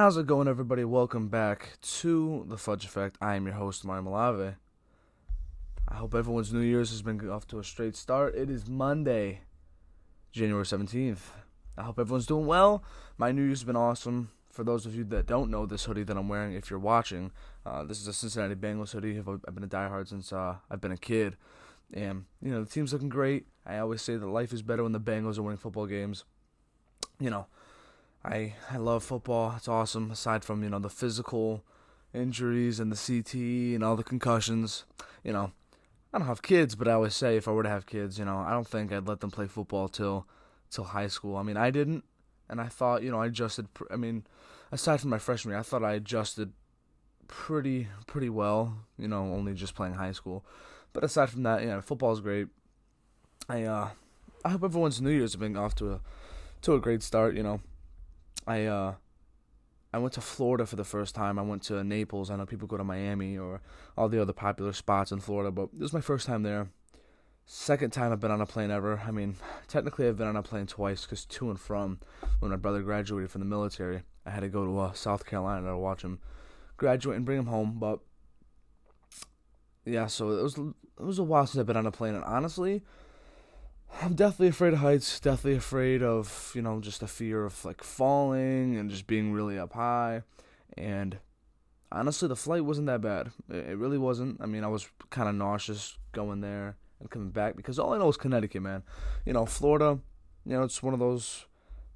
How's it going, everybody? Welcome back to the Fudge Effect. I am your host, Mario Malave. I hope everyone's New Year's has been off to a straight start. It is Monday, January 17th. I hope everyone's doing well. My New Year's has been awesome. For those of you that don't know this hoodie that I'm wearing, if you're watching, this is a Cincinnati Bengals hoodie. I've been a diehard since I've been a kid. And, the team's looking great. I always say that life is better when the Bengals are winning football games. I love football. It's awesome. Aside from, the physical injuries and the CT and all the concussions. I don't have kids, but I always say if I were to have kids, I don't think I'd let them play football till high school. I didn't, and I thought, I adjusted. Aside from my freshman year, I thought I adjusted pretty well. Only just playing high school. But aside from that, football's great. I hope everyone's New Year's has been off to a great start. I went to Florida for the first time. I went to Naples. I know people go to Miami or all the other popular spots in Florida, but this was my first time there. Second time I've been on a plane ever. Technically I've been on a plane twice because to and from when my brother graduated from the military, I had to go to South Carolina to watch him graduate and bring him home. But yeah, so it was a while since I've been on a plane, and honestly, I'm definitely afraid of heights, definitely afraid of, just the fear of, falling and just being really up high. And honestly, the flight wasn't that bad. It really wasn't. I was kind of nauseous going there and coming back because all I know is Connecticut, man. Florida, it's one of those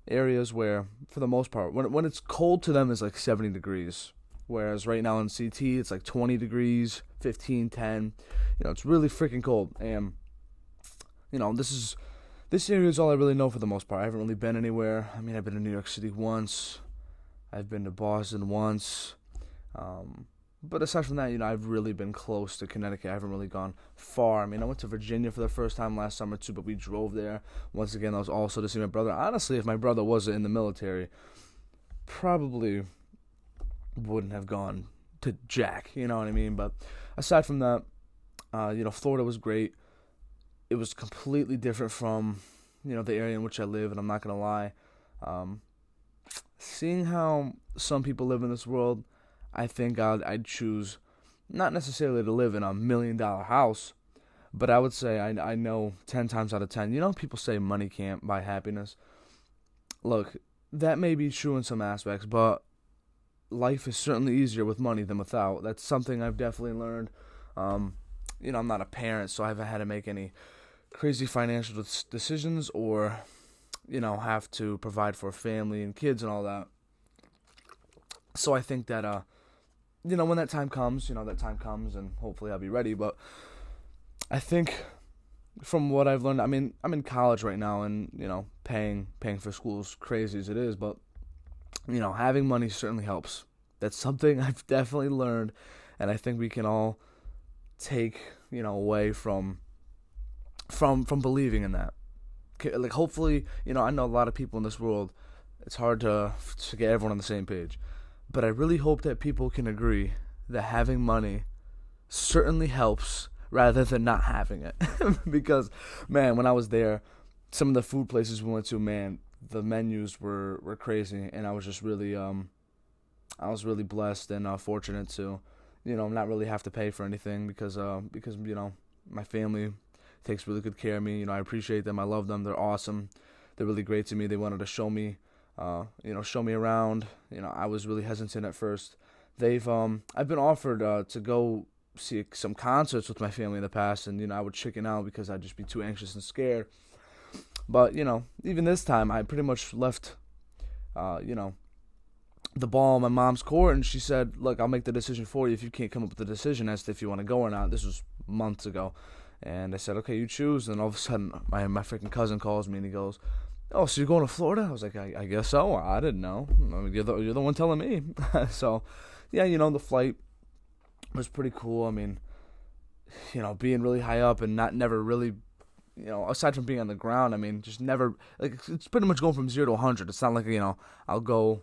areas where, for the most part, when it's cold to them, it's 70 degrees. Whereas right now in CT, it's 20 degrees, 15, 10. It's really freaking cold. And this area is all I really know for the most part. I haven't really been anywhere. I've been to New York City once. I've been to Boston once. But aside from that, I've really been close to Connecticut. I haven't really gone far. I went to Virginia for the first time last summer too, but we drove there. Once again, that was also to see my brother. Honestly, if my brother wasn't in the military, probably wouldn't have gone to Jack. You know what I mean? But aside from that, Florida was great. It was completely different from, the area in which I live, and I'm not going to lie. Seeing how some people live in this world, I think I'd choose not necessarily to live in a $1 million house, but I would say I know 10 times out of 10, people say money can't buy happiness. Look, that may be true in some aspects, but life is certainly easier with money than without. That's something I've definitely learned. I'm not a parent, so I haven't had to make any crazy financial decisions or, have to provide for a family and kids and all that. So I think that, when that time comes, and hopefully I'll be ready. But I think from what I've learned, I'm in college right now, and, paying for school is crazy as it is, but, having money certainly helps. That's something I've definitely learned, and I think we can all take, away from believing in that. Hopefully, I know a lot of people in this world, it's hard to get everyone on the same page, but I really hope that people can agree that having money certainly helps rather than not having it. Because, man, when I was there, some of the food places we went to, man, the menus were crazy, and I was just really, I was really blessed and fortunate to, not really have to pay for anything because my family takes really good care of me. I appreciate them. I love them. They're awesome. They're really great to me. They wanted to show me around. I was really hesitant at first. I've been offered to go see some concerts with my family in the past, and I would chicken out because I'd just be too anxious and scared. But even this time, I pretty much left, the ball in my mom's court, and she said, "Look, I'll make the decision for you if you can't come up with a decision as to if you want to go or not." This was months ago. And I said, "Okay, you choose." And all of a sudden, my freaking cousin calls me and he goes, "Oh, so you're going to Florida?" I was like, I guess so. I didn't know. You're the one telling me. So, yeah, the flight was pretty cool. Being really high up and never really, aside from being on the ground, just never, it's pretty much going from 0 to 100. It's not like, I'll go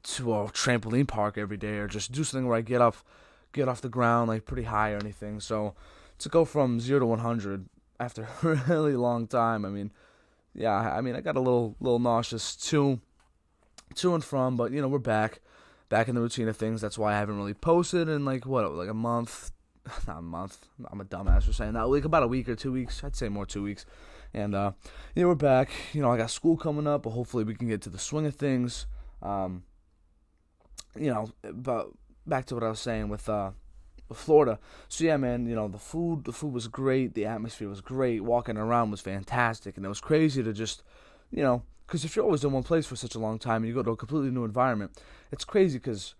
to a trampoline park every day or just do something where I get off the ground, pretty high or anything. So, to go from 0 to 100 after a really long time, I got a little nauseous to and from, but we're back. back in the routine of things. That's why I haven't really posted in like a month. Not a month. I'm a dumbass for saying that. Like about a week or 2 weeks. I'd say more 2 weeks. And we're back. I got school coming up, but hopefully we can get to the swing of things. But back to what I was saying with Florida. So yeah, man, the food was great, the atmosphere was great, walking around was fantastic, and it was crazy to just, because if you're always in one place for such a long time and you go to a completely new environment, it's crazy because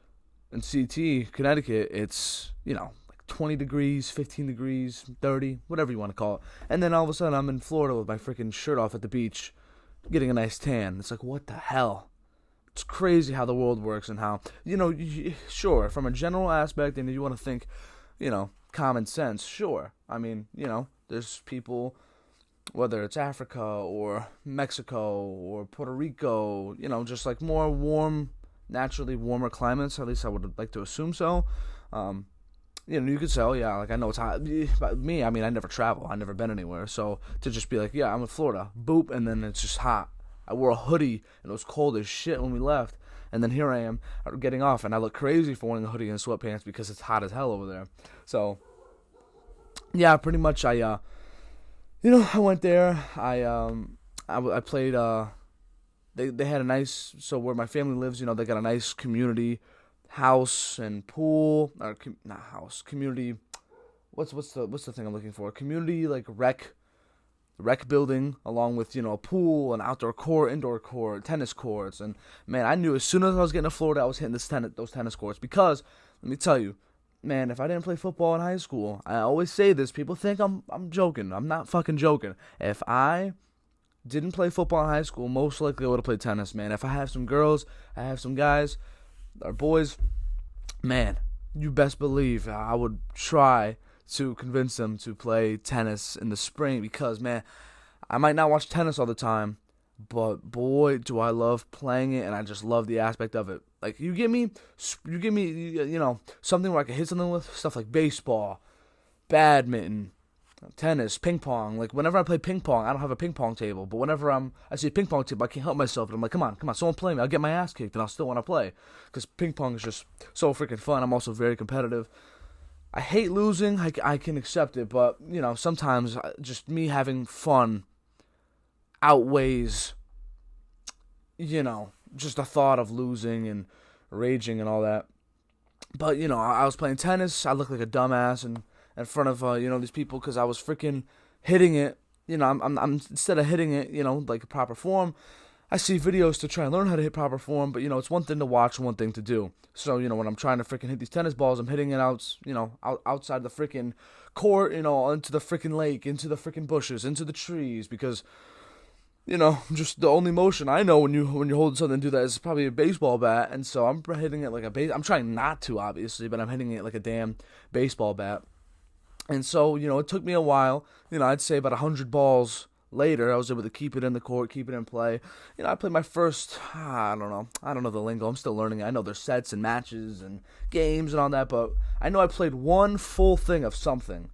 in CT, Connecticut, it's, like 20 degrees, 15 degrees, 30, whatever you want to call it. And then all of a sudden I'm in Florida with my freaking shirt off at the beach, getting a nice tan. It's like, what the hell? It's crazy how the world works and how, sure, from a general aspect, and if you want to think, common sense, sure. I mean, there's people, whether it's Africa or Mexico or Puerto Rico, just like more warm, naturally warmer climates, at least I would like to assume so. You could say, oh yeah, like I know it's hot. But me, I mean, I never travel. I've never been anywhere. So to just be like, yeah, I'm in Florida, boop, and then it's just hot. I wore a hoodie, and it was cold as shit when we left. And then here I am getting off, and I look crazy for wearing a hoodie and sweatpants because it's hot as hell over there. So, yeah, pretty much I went there. I played, they had a nice, so where my family lives, they got a nice community house and pool, or not house, community, what's the thing I'm looking for? Community, like, rec building, along with, a pool, an outdoor court, indoor court, tennis courts. And man, I knew as soon as I was getting to Florida, I was hitting those tennis courts, because let me tell you, man, if I didn't play football in high school, I always say this, people think I'm joking. I'm not fucking joking. If I didn't play football in high school, most likely I would have played tennis, man. If I have some girls, I have some guys, or boys, man, you best believe I would try to convince them to play tennis in the spring, because, man, I might not watch tennis all the time, but boy, do I love playing it, and I just love the aspect of it. Like, you give me, something where I can hit something with, stuff like baseball, badminton, tennis, ping pong. Like, whenever I play ping pong, I don't have a ping pong table, but whenever I see a ping pong table, I can't help myself, and I'm like, come on, someone play me. I'll get my ass kicked, and I'll still want to play, because ping pong is just so freaking fun. I'm also very competitive. I hate losing. I can accept it, but, sometimes just me having fun outweighs, just the thought of losing and raging and all that. But, I was playing tennis. I looked like a dumbass in front of, these people, because I was freaking hitting it. I'm instead of hitting it, like proper form, I see videos to try and learn how to hit proper form, but, it's one thing to watch and one thing to do. So, when I'm trying to freaking hit these tennis balls, I'm hitting it outside the freaking court, into the freaking lake, into the freaking bushes, into the trees, because, just the only motion I know when you're holding something to do that is probably a baseball bat, and so I'm hitting it like I'm trying not to, obviously, but I'm hitting it like a damn baseball bat. And so, it took me a while, I'd say about 100 balls later, I was able to keep it in the court, keep it in play. I played my first, I don't know the lingo, I'm still learning it. I know there's sets and matches and games and all that, but I know I played one full thing of something.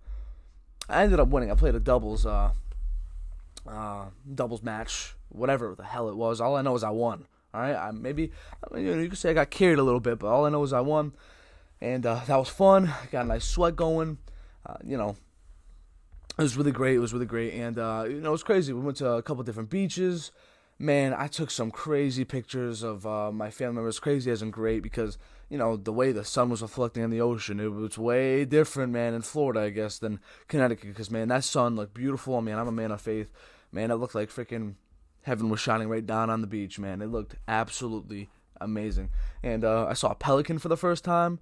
I ended up winning. I played a doubles match, whatever the hell it was. All I know is I won. All right, you could say I got carried a little bit, but all I know is I won, and that was fun. I got a nice sweat going. It was really great. And, it was crazy. We went to a couple different beaches. Man, I took some crazy pictures of my family members. Crazy as in great, because, the way the sun was reflecting on the ocean, it was way different, man, in Florida, I guess, than Connecticut. Because, man, that sun looked beautiful. I mean, I'm a man of faith. Man, it looked like freaking heaven was shining right down on the beach, man. It looked absolutely amazing. And I saw a pelican for the first time,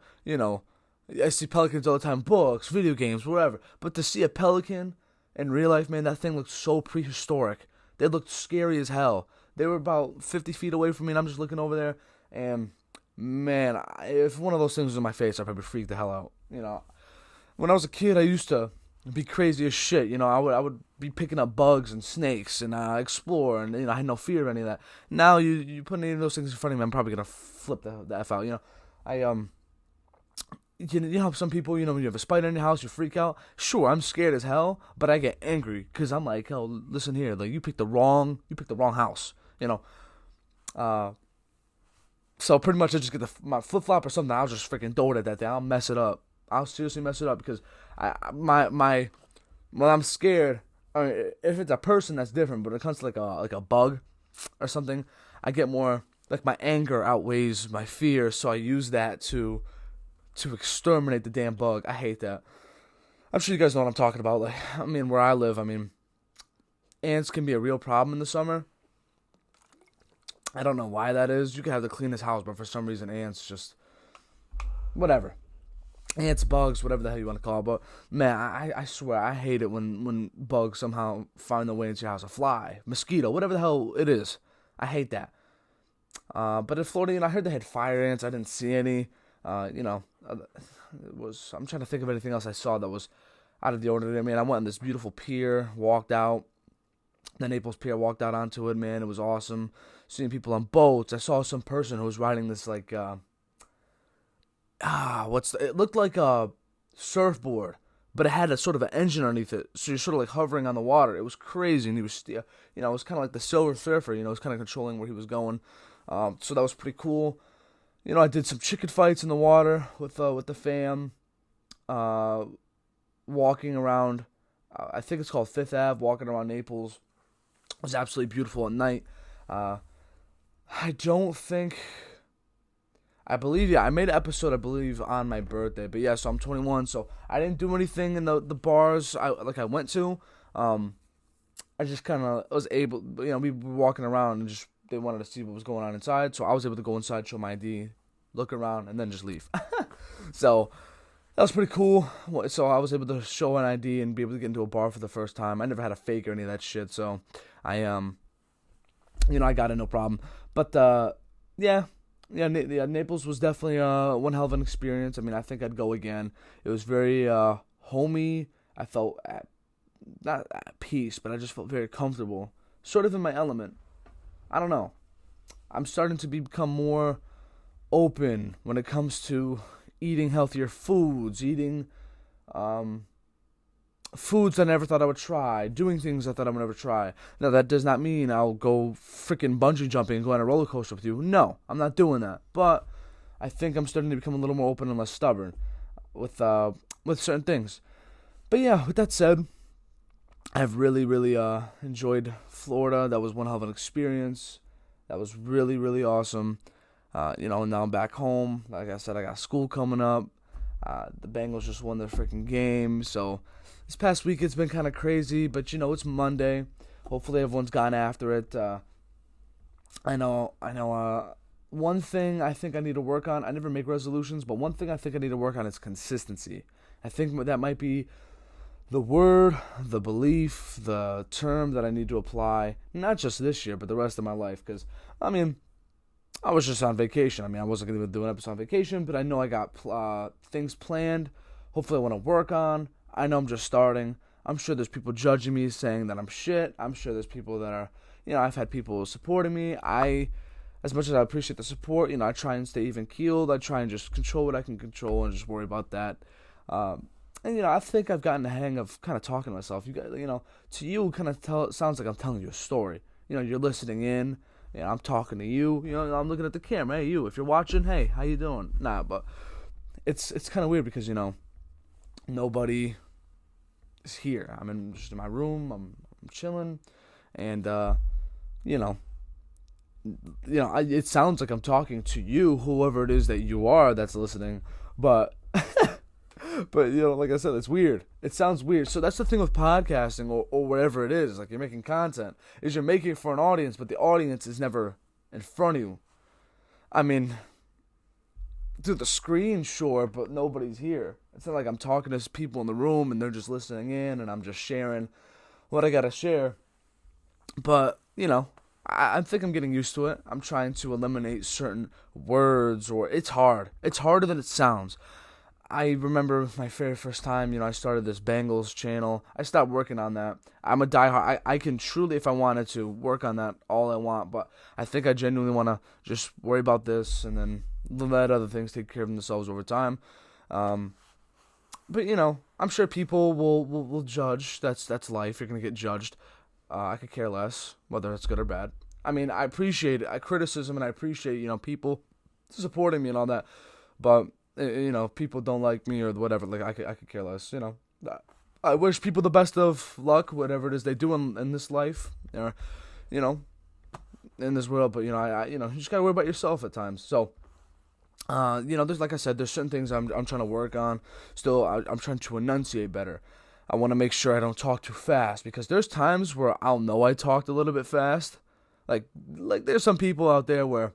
I see pelicans all the time, books, video games, whatever. But to see a pelican in real life, man, that thing looked so prehistoric. They looked scary as hell. They were about 50 feet away from me, and I'm just looking over there. And, man, if one of those things was in my face, I'd probably freak the hell out. When I was a kid, I used to be crazy as shit. I would be picking up bugs and snakes and explore, and, I had no fear of any of that. Now, you put any of those things in front of me, I'm probably going to flip the F out. How some people, when you have a spider in your house, you freak out. Sure, I'm scared as hell, but I get angry because I'm like, oh, listen here, like you picked the wrong house, So pretty much I just get my flip flop or something. I'll just freaking throw it at that thing. I'll mess it up. I'll seriously mess it up because my when I'm scared. I mean, if it's a person, that's different. But when it comes to like a bug or something, I get more like my anger outweighs my fear. So I use that to exterminate the damn bug. I hate that. I'm sure you guys know what I'm talking about. Like, I mean, where I live, I mean, ants can be a real problem in the summer. I don't know why that is. You can have the cleanest house, but for some reason, ants just whatever. Ants, bugs, whatever the hell you want to call it. But man, I swear I hate it when bugs somehow find their way into your house. A fly, mosquito, whatever the hell it is. I hate that. But in Florida, I heard they had fire ants. I didn't see any. It was. I'm trying to think of anything else I saw that was out of the ordinary. Man, I went on this beautiful pier, walked out. The Naples Pier, walked out onto it. Man, it was awesome. Seeing people on boats. I saw some person who was riding this like it looked like a surfboard, but it had a sort of an engine underneath it. So you're sort of like hovering on the water. It was crazy, and he was, it was kind of like the Silver Surfer. It was kind of controlling where he was going. So that was pretty cool. I did some chicken fights in the water with the fam. Walking around, I think it's called Fifth Ave. Walking around Naples it was absolutely beautiful at night. I believe, I made an episode, I believe, on my birthday. But yeah, so I'm 21, so I didn't do anything in the bars I went to. I just kind of was able, we were walking around and just, they wanted to see what was going on inside. So I was able to go inside, show my ID, look around, and then just leave. So that was pretty cool. So I was able to show an ID and be able to get into a bar for the first time. I never had a fake or any of that shit, so I got it, no problem. But, Naples was definitely one hell of an experience. I mean, I think I'd go again. It was very homey. I felt not at peace, but I just felt very comfortable, sort of in my element. I don't know. I'm starting to become more open when it comes to eating healthier foods, eating foods I never thought I would try, doing things I thought I would never try. Now, that does not mean I'll go freaking bungee jumping and go on a roller coaster with you. No, I'm not doing that. But I think I'm starting to become a little more open and less stubborn with certain things. But yeah, with that said, I've really, really enjoyed Florida. That was one hell of an experience. That was really, really awesome. Now I'm back home. Like I said, I got school coming up. The Bengals just won their freaking game, so this past week it's been kind of crazy, but it's Monday. Hopefully everyone's gone after it. I know. One thing I think I need to work on, I never make resolutions, but one thing I think I need to work on is consistency. I think that might be the word, the belief, the term that I need to apply, not just this year, but the rest of my life, because, I was just on vacation. I wasn't going to do an episode on vacation, but I know I got things planned. Hopefully I want to work on. I know I'm just starting. I'm sure there's people judging me, saying that I'm shit. I'm sure there's people that are, I've had people supporting me. As much as I appreciate the support, I try and stay even keeled. I try and just control what I can control and just worry about that. I think I've gotten the hang of kind of talking to myself. You guys, to you, it sounds like I'm telling you a story. You're listening in. I'm talking to you. I'm looking at the camera. Hey, you. If you're watching, hey, how you doing? Nah, but it's kind of weird because nobody is here. I'm just in my room. I'm chilling, and it sounds like I'm talking to you, whoever it is that you are that's listening, but. But, like I said, it's weird. It sounds weird. So that's the thing with podcasting or whatever it is. Like, you're making content. Is you're making it for an audience, but the audience is never in front of you. Through the screen, sure, but nobody's here. It's not like I'm talking to people in the room and they're just listening in and I'm just sharing what I got to share. But, I think I'm getting used to it. I'm trying to eliminate certain words, or it's hard. It's harder than it sounds. I remember my very first time, I started this Bengals channel. I stopped working on that. I'm a diehard. I can truly, if I wanted to, work on that all I want. But I think I genuinely want to just worry about this and then let other things take care of themselves over time. But, I'm sure people will judge. That's life. You're going to get judged. I could care less whether it's good or bad. I appreciate criticism, and I appreciate, people supporting me and all that. But people don't like me or whatever. Like I could care less. I wish people the best of luck, whatever it is they do in this life, or in this world. But you just gotta worry about yourself at times. So. There's, like I said, there's certain things I'm trying to work on. Still, I'm trying to enunciate better. I want to make sure I don't talk too fast, because there's times where I'll know I talked a little bit fast. Like there's some people out there where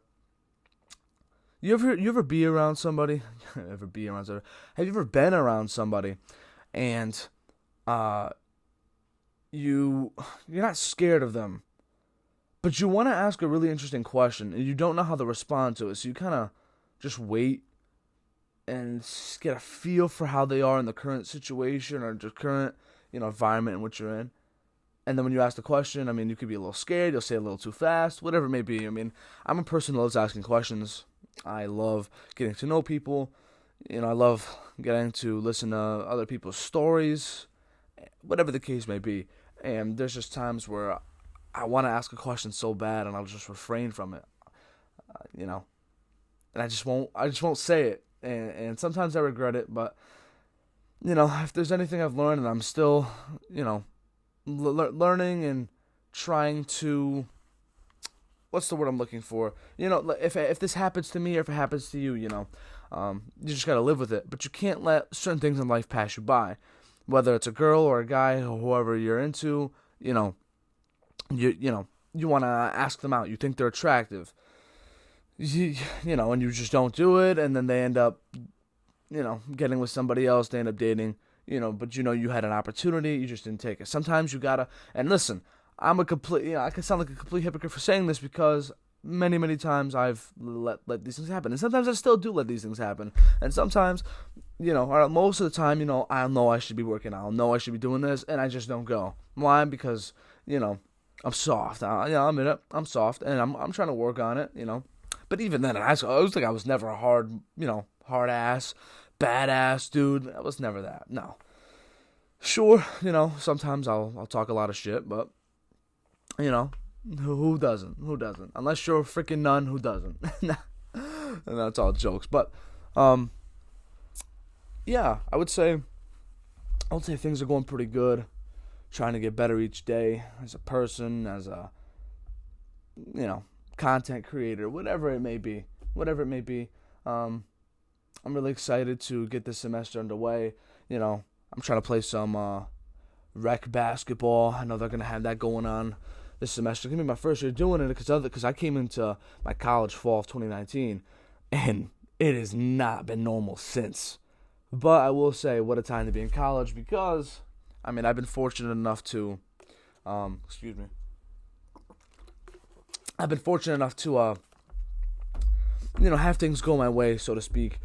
you ever be around somebody, have you ever been around somebody, and you're not scared of them, but you want to ask a really interesting question and you don't know how to respond to it, so you kind of just wait and get a feel for how they are in the current situation or the current, environment in which you're in. And then when you ask the question, you could be a little scared, you'll say it a little too fast, whatever it may be. I'm a person who loves asking questions. I love getting to know people. I love getting to listen to other people's stories, whatever the case may be. And there's just times where I want to ask a question so bad and I'll just refrain from it, and I just won't say it, and sometimes I regret it, but, if there's anything I've learned, and I'm still, learning and trying to, what's the word I'm looking for, if this happens to me, or if it happens to you, you just gotta live with it, but you can't let certain things in life pass you by, whether it's a girl or a guy, or whoever you're into, you want to ask them out, you think they're attractive, and you just don't do it, and then they end up, getting with somebody else, they end up dating, but you had an opportunity, you just didn't take it. Sometimes you gotta, and listen, I can sound like a complete hypocrite for saying this, because many, many times I've let these things happen, and sometimes I still do let these things happen, and sometimes, or most of the time, I know I should be working, I'll know I should be doing this, and I just don't go. Why? Because, I'm soft, I'll admit it, I'm soft, and I'm trying to work on it, But even then, I was never a hard ass, badass dude. I was never that. No. Sure, sometimes I'll talk a lot of shit, but, who doesn't? Who doesn't? Unless you're a freaking nun, who doesn't? And that's all jokes. But, yeah, I would say things are going pretty good. Trying to get better each day as a person, as a, content creator, whatever it may be. I'm really excited to get this semester underway. I'm trying to play some rec basketball. I know they're going to have that going on this semester. It's going to be my first year doing it, because I came into my college fall of 2019, and it has not been normal since. But I will say, what a time to be in college, because, I've been fortunate enough to, I've been fortunate enough to, have things go my way, so to speak.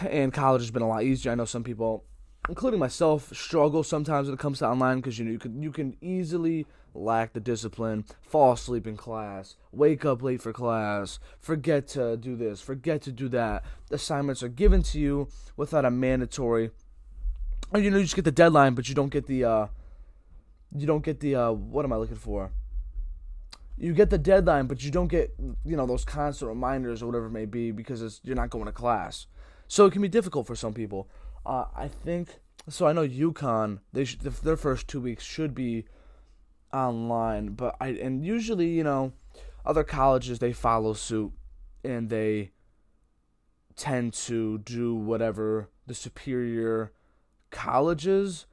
And college has been a lot easier. I know some people, including myself, struggle sometimes when it comes to online, because you can easily lack the discipline, fall asleep in class, wake up late for class, forget to do this, forget to do that. Assignments are given to you without a mandatory, or you just get the deadline, but you don't get the what am I looking for? You get the deadline, but you don't get, those constant reminders or whatever it may be, because you're not going to class. So it can be difficult for some people. I think, so I know UConn, their first 2 weeks should be online, and usually, other colleges, they follow suit, and they tend to do whatever the superior colleges,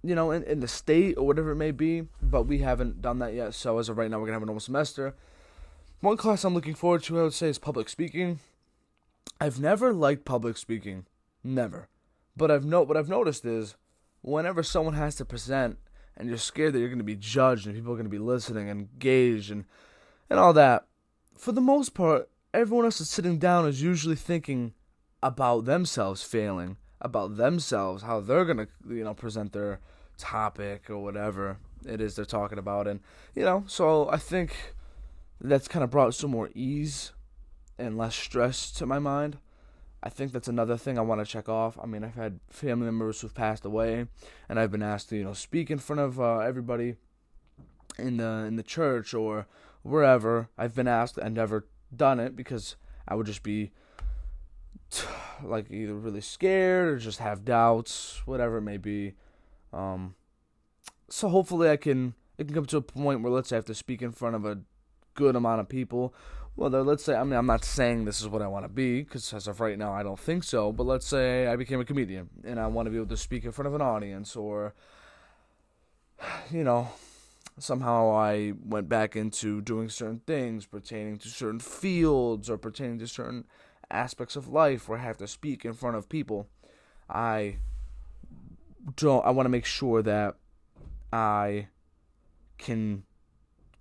in the state or whatever it may be, but we haven't done that yet, so as of right now, we're going to have a normal semester. One class I'm looking forward to, I would say, is public speaking. I've never liked public speaking, never, but what I've noticed is, whenever someone has to present, and you're scared that you're going to be judged, and people are going to be listening, and engaged, and all that, for the most part, everyone else that's sitting down is usually thinking about themselves failing, about themselves, how they're going to, present their topic or whatever it is they're talking about. And, so I think that's kind of brought some more ease and less stress to my mind. I think that's another thing I want to check off. I've had family members who've passed away, and I've been asked to, speak in front of everybody in the church or wherever. I've been asked. I've never done it, because I would just be like either really scared or just have doubts, whatever it may be. So hopefully it can come to a point where, let's say, I have to speak in front of a good amount of people. Well, let's say, I'm not saying this is what I want to be, because as of right now, I don't think so. But let's say I became a comedian, and I want to be able to speak in front of an audience, or, somehow I went back into doing certain things pertaining to certain fields or pertaining to certain aspects of life where I have to speak in front of people. I want to make sure that I can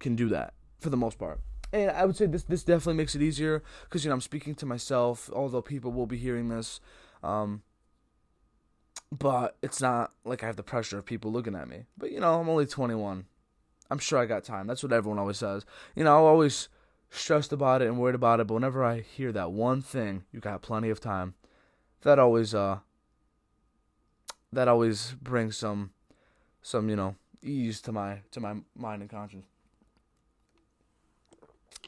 do that for the most part. And I would say this definitely makes it easier because, I'm speaking to myself, although people will be hearing this. But it's not like I have the pressure of people looking at me. But, I'm only 21. I'm sure I got time. That's what everyone always says. I'm always stressed about it and worried about it. But whenever I hear that one thing, you got plenty of time. That always brings some ease to my mind and conscience.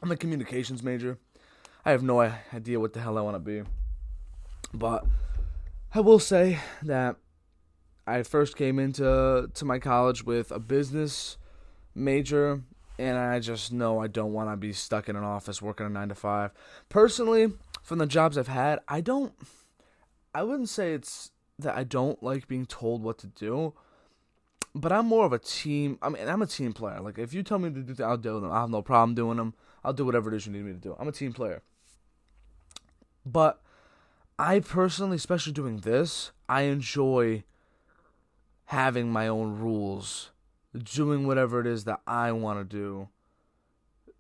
I'm a communications major. I have no idea what the hell I want to be. But I will say that I first came into my college with a business major, and I just know I don't want to be stuck in an office working a 9 to 5. Personally, from the jobs I've had, I wouldn't say it's that I don't like being told what to do, but I'm more of a team. I'm a team player. Like, if you tell me to do things, I'll do them. I have no problem doing them. I'll do whatever it is you need me to do. I'm a team player. But I personally, especially doing this, I enjoy having my own rules, doing whatever it is that I want to do.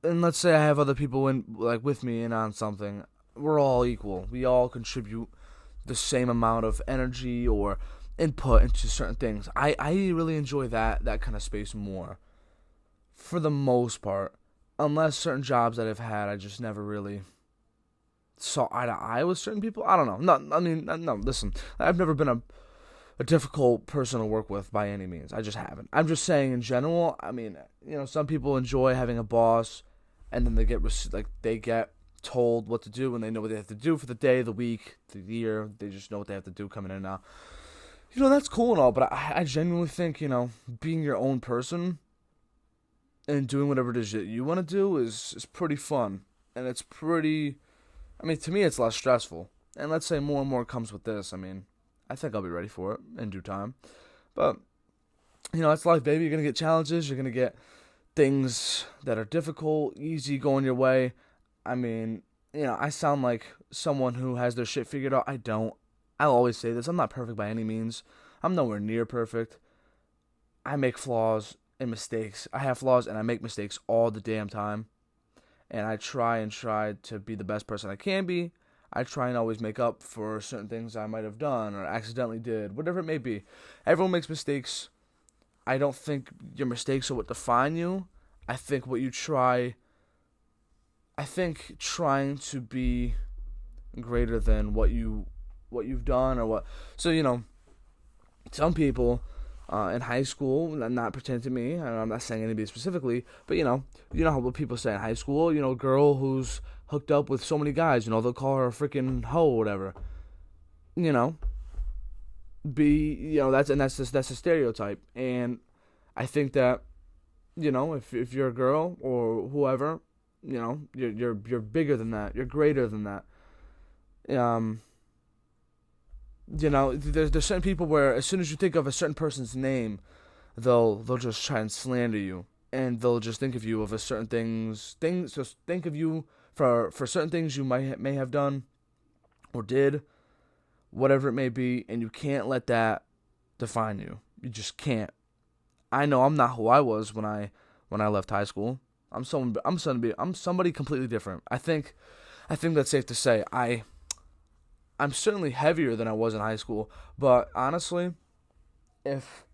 And let's say I have other people with me in on something. We're all equal. We all contribute the same amount of energy or input into certain things. I really enjoy that kind of space more, for the most part. Unless certain jobs that I've had, I just never really saw eye to eye with certain people. I don't know. No, listen. I've never been a difficult person to work with by any means. I just haven't. I'm just saying in general, some people enjoy having a boss, and then they get told what to do, and they know what they have to do for the day, the week, the year. They just know what they have to do coming in and out. That's cool and all, but I genuinely think, being your own person and doing whatever it is that you want to do is pretty fun. And it's pretty, to me, it's less stressful. And let's say more and more comes with this. I think I'll be ready for it in due time. But, it's life, baby. You're going to get challenges. You're going to get things that are difficult, easy, going your way. I sound like someone who has their shit figured out. I don't. I'll always say this. I'm not perfect by any means. I'm nowhere near perfect. I make flaws and mistakes. I have flaws and I make mistakes all the damn time. And I try to be the best person I can be. I try and always make up for certain things I might have done or accidentally did, whatever it may be. Everyone makes mistakes. I don't think your mistakes are what define you. I think trying to be greater than what you've done or what. So, some people in high school, not pretend to me, I'm not saying anybody specifically, but how what people say in high school, a girl who's hooked up with so many guys, they'll call her a freaking hoe or whatever. That's a stereotype. And I think that, if you're a girl or whoever, you're bigger than that. You're greater than that. There's certain people where as soon as you think of a certain person's name, they'll just try and slander you, and they'll just think of you of a certain things. Just think of you for certain things you may have done or did, whatever it may be, and you can't let that define you. You just can't. I know I'm not who I was when I left high school. I'm somebody completely different. I think that's safe to say. I'm certainly heavier than I was in high school, but honestly, if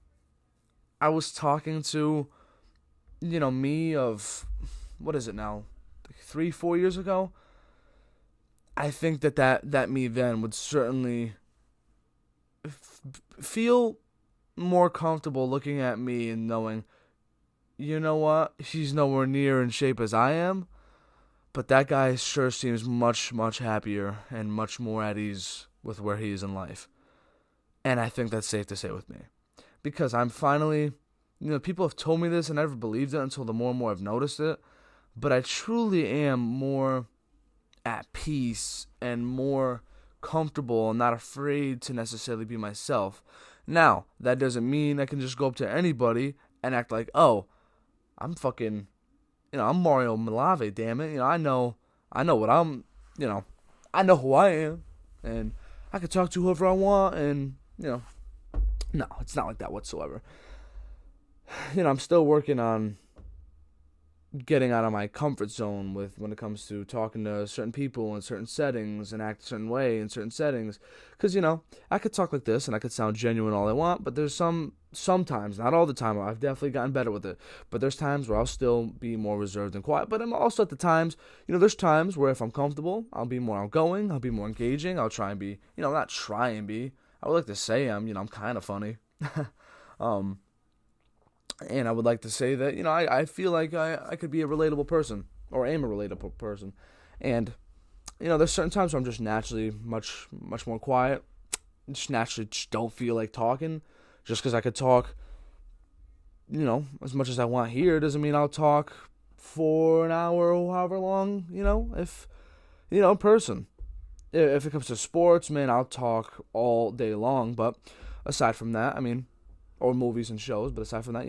I was talking to, me of, what is it now, 3-4 years ago, I think that me then would certainly feel more comfortable looking at me and knowing, you know what, she's nowhere near in shape as I am, But that guy sure seems much, much happier and much more at ease with where he is in life. And I think that's safe to say with me. Because I'm finally, people have told me this and I never believed it until the more and more I've noticed it. But I truly am more at peace and more comfortable and not afraid to necessarily be myself. Now, that doesn't mean I can just go up to anybody and act like, oh, I'm fucking, I'm Mario Malave, damn it. I know what I know who I am, and I can talk to whoever I want, and, no, it's not like that whatsoever. I'm still working on getting out of my comfort zone when it comes to talking to certain people in certain settings and act a certain way in certain settings. Because, I could talk like this and I could sound genuine all I want, but there's sometimes, not all the time, I've definitely gotten better with it, but there's times where I'll still be more reserved and quiet. But I'm also at the times, there's times where if I'm comfortable, I'll be more outgoing, I'll be more engaging, I'll try and be, not try and be, I would like to say I'm kind of funny. And I would like to say that, I feel like I could be a relatable person, or am a relatable person. And, there's certain times where I'm just naturally much, much more quiet. Just naturally don't feel like talking. Just because I could talk, as much as I want here, doesn't mean I'll talk for an hour or however long, if, in person. If it comes to sports, man, I'll talk all day long. But aside from that, or movies and shows, but aside from that,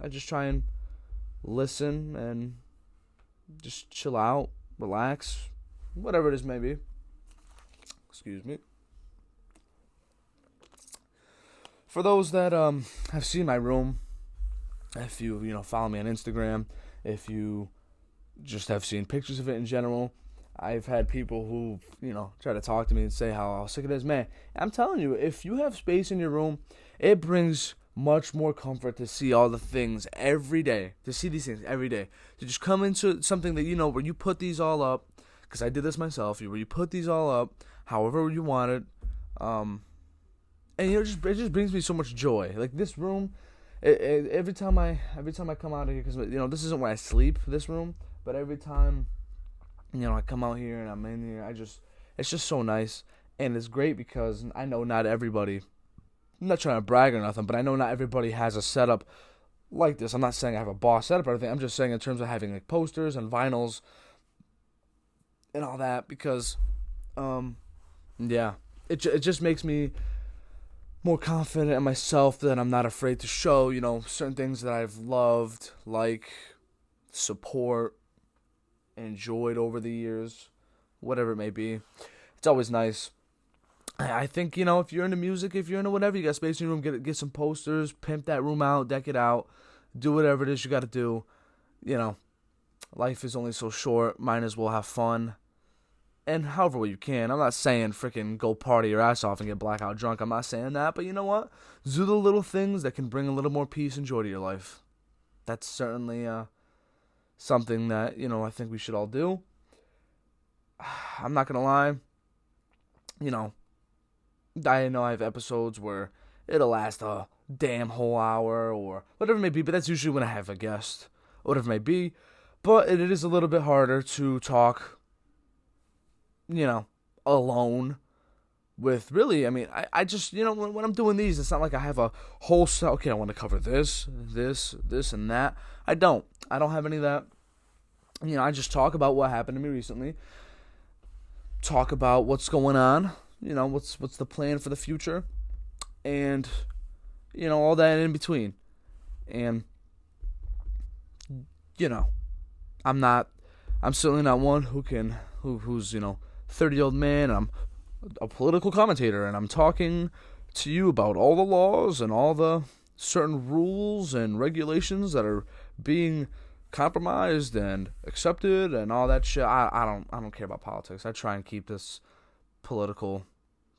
I just try and listen and just chill out, relax, whatever it is maybe. Excuse me. For those that have seen my room, if you follow me on Instagram, if you just have seen pictures of it in general, I've had people who try to talk to me and say how sick it is. Man, I'm telling you, if you have space in your room, it brings much more comfort to see all the things every day, to see these things every day, to just come into something that where you put these all up, because I did this myself, where you put these all up however you want it, and it just brings me so much joy. Like this room, every time I come out of here, because this isn't where I sleep, this room, but every time I come out here and I'm in here, it's just so nice, and it's great because I know not everybody. I'm not trying to brag or nothing, but I know not everybody has a setup like this. I'm not saying I have a boss setup or anything. I'm just saying in terms of having like posters and vinyls and all that, because, it just makes me more confident in myself that I'm not afraid to show, certain things that I've loved, like support, enjoyed over the years, whatever it may be. It's always nice. I think, if you're into music, if you're into whatever, you got space in your room, get some posters, pimp that room out, deck it out, do whatever it is you got to do. Life is only so short, might as well have fun. And however way you can. I'm not saying freaking go party your ass off and get blackout drunk. I'm not saying that, but you know what? Do the little things that can bring a little more peace and joy to your life. That's certainly something that, I think we should all do. I'm not going to lie. I know I have episodes where it'll last a damn whole hour or whatever it may be, but that's usually when I have a guest, whatever it may be. But it is a little bit harder to talk, alone with really, I just, when I'm doing these, it's not like I have a whole set, okay, I want to cover this, and that. I don't have any of that. I just talk about what happened to me recently, talk about what's going on, what's the plan for the future, and, all that in between. And, I'm certainly not one who's 30-year-old man, and I'm a political commentator, and I'm talking to you about all the laws and all the certain rules and regulations that are being compromised and accepted and all that shit. I don't care about politics. I try and keep this political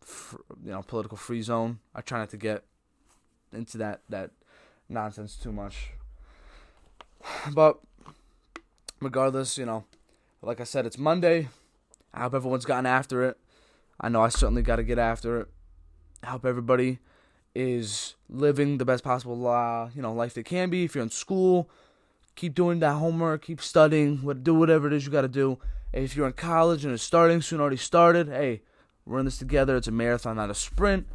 free zone. I try not to get into that nonsense too much. But regardless, like I said, it's Monday. I hope everyone's gotten after it. I know I certainly got to get after it. I hope everybody is living the best possible life they can be. If you're in school, keep doing that homework, keep studying, do whatever it is you got to do, Hey, if you're in college and it's starting soon, already started, hey, we're in this together. It's a marathon, not a sprint.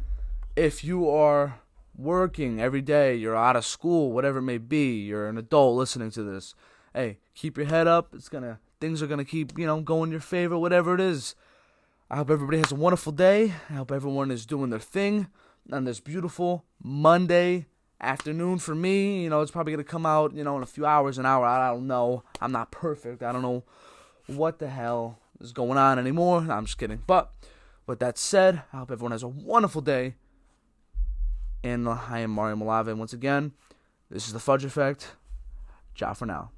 If you are working every day, you're out of school, whatever it may be, you're an adult listening to this, hey, keep your head up. Things are gonna keep, going your favor, whatever it is. I hope everybody has a wonderful day. I hope everyone is doing their thing on this beautiful Monday afternoon for me. It's probably going to come out, in a few hours, an hour. I don't know. I'm not perfect. I don't know what the hell is going on anymore. I'm just kidding. But with that said, I hope everyone has a wonderful day. And I am Mario Malave. Once again, this is the Fudge Effect. Ciao for now.